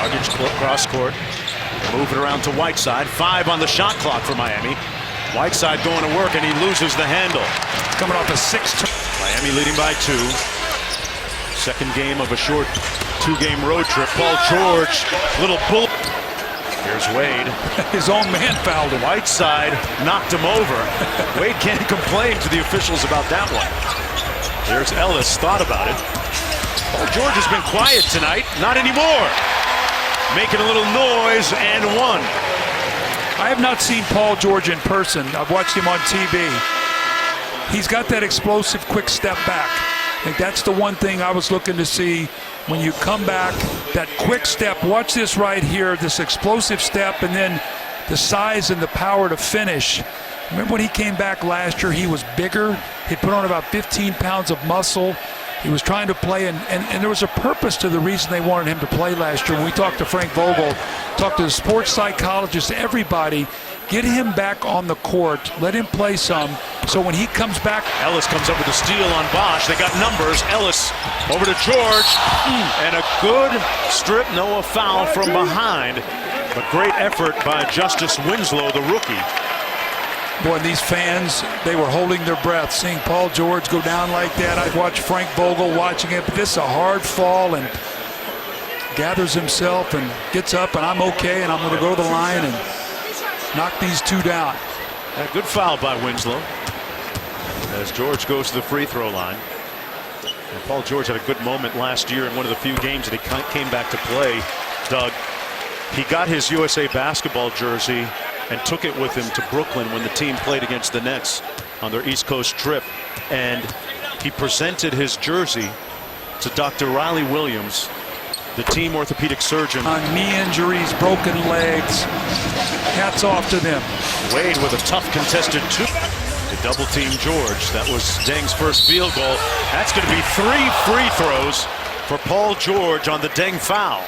Dragic cross court. Move it around to Whiteside. 5 on the shot clock for Miami. Whiteside going to work, and he loses the handle. Coming off a 6. Miami leading by 2. Second game of a short 2-game road trip. Paul George, little bullet. Here's Wade. His own man fouled him. Whiteside knocked him over. Wade can't complain to the officials about that one. There's Ellis, thought about it. Paul George has been quiet tonight. Not anymore. Making a little noise and one. I have not seen Paul George in person. I've watched him on TV. He's got that explosive quick step back. I think that's the one thing I was looking to see when you come back, that quick step. Watch this right here, this explosive step, and then the size and the power to finish. Remember when he came back last year, he was bigger. He put on about 15 pounds of muscle. He was trying to play, and there was a purpose to the reason they wanted him to play last year. When we talked to Frank Vogel, talked to the sports psychologist, everybody, get him back on the court, let him play some, so when he comes back. Ellis comes up with a steal on Bosch. They got numbers. Ellis over to George, and a good strip, no foul from behind. But great effort by Justice Winslow, the rookie. Boy, these fans, they were holding their breath seeing Paul George go down like that. I watched Frank Vogel watching it, but this is a hard fall, and gathers himself and gets up, and I'm okay, and I'm going to go to the line and knock these 2 down. A good foul by Winslow as George goes to the free throw line. And Paul George had a good moment last year in one of the few games that he came back to play. Doug, he got his USA basketball jersey and took it with him to Brooklyn when the team played against the Nets on their East Coast trip. And he presented his jersey to Dr. Riley Williams, the team orthopedic surgeon. On knee injuries, broken legs, hats off to them. Wade with a tough contested 2. To double team George. That was Deng's first field goal. That's going to be 3 free throws for Paul George on the Deng foul.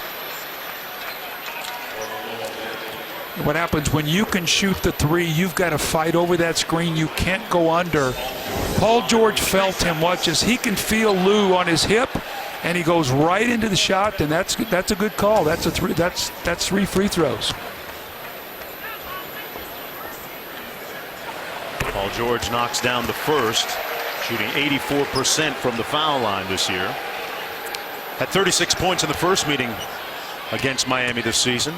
What happens when you can shoot the 3, you've got to fight over that screen. You can't go under. Paul George felt him. Watch as he can feel Lou on his hip, and he goes right into the shot, and that's a good call. That's a 3. That's 3 free throws. Paul George knocks down the first, shooting 84% from the foul line this year. Had 36 points in the first meeting against Miami this season.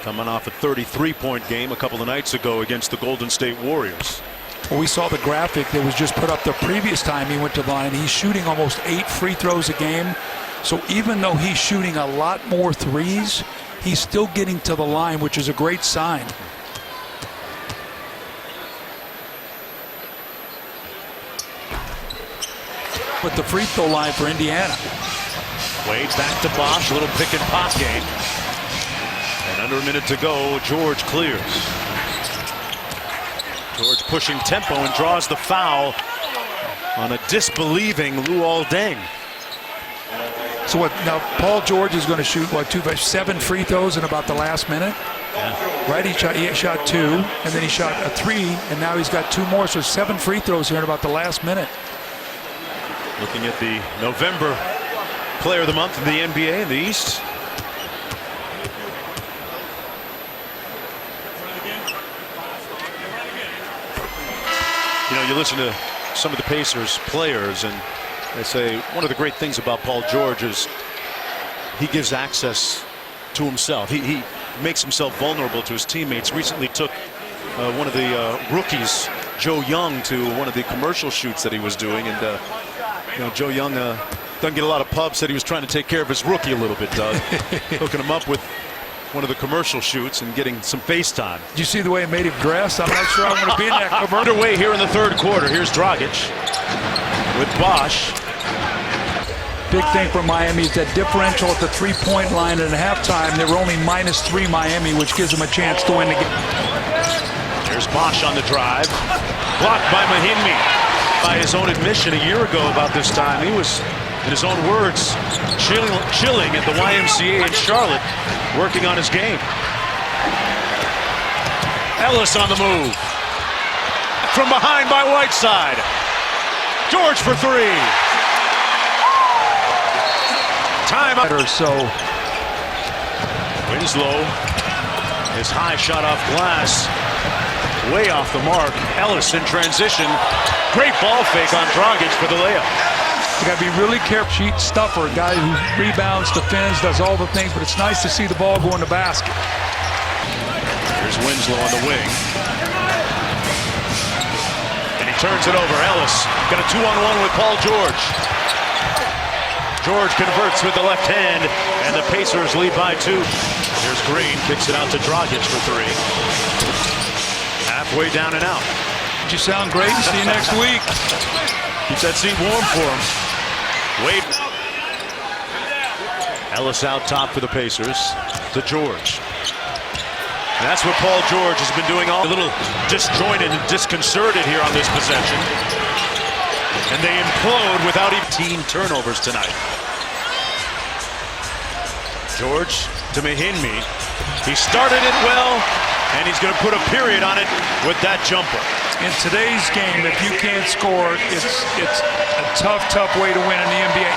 Coming off a 33-point game a couple of nights ago against the Golden State Warriors. Well, we saw the graphic that was just put up the previous time he went to the line. He's shooting almost 8 free throws a game. So even though he's shooting a lot more threes, he's still getting to the line, which is a great sign. With the free throw line for Indiana. Wade's back to Bosch, a little pick and pop game. And under a minute to go, George clears. George pushing tempo and draws the foul on a disbelieving Luol Deng. So what now? Paul George is going to shoot what, 7 free throws in about the last minute. Yeah. Right, he shot 2, and then he shot a 3, and now he's got 2 more. So 7 free throws here in about the last minute. Looking at the November Player of the Month in the NBA in the East. You know, you listen to some of the Pacers players, and they say one of the great things about Paul George is he gives access to himself. He makes himself vulnerable to his teammates. Recently took one of the rookies, Joe Young, to one of the commercial shoots that he was doing, and you know, Joe Young doesn't get a lot of pub. Said he was trying to take care of his rookie a little bit, Doug. Hooking him up with one of the commercial shoots and getting some FaceTime. Did you see the way it made him dress? I'm not sure I want to be in that commercial. Underway here in the third quarter. Here's Dragic with Bosch. Big thing for Miami is that differential at the 3-point line, and at halftime they were only -3 Miami, which gives them a chance to win the game. There's Bosch on the drive. Blocked by Mahinmi. By his own admission a year ago about this time, he was, in his own words, chilling at the YMCA in Charlotte, working on his game. Ellis on the move. From behind by Whiteside. George for 3. Time up. So Winslow, his high shot off glass, way off the mark. Ellis in transition. Great ball fake on Dragic for the layup. You got to be really careful. Cheat stuffer, a guy who rebounds, defends, does all the things, but it's nice to see the ball go in the basket. Here's Winslow on the wing. And he turns it over. Ellis got a 2-on-1 with Paul George. George converts with the left hand, and the Pacers lead by 2. Here's Green, kicks it out to Dragic for 3. Halfway down and out. You sound great. See you next week. Keeps that seat warm for him. Wade. Ellis out top for the Pacers to George. And that's what Paul George has been doing all. A little disjointed and disconcerted here on this possession. And they implode without even team turnovers tonight. George to Mahinmi. He started it well, and he's going to put a period on it with that jumper. In today's game, if you can't score, it's a tough way to win in the NBA.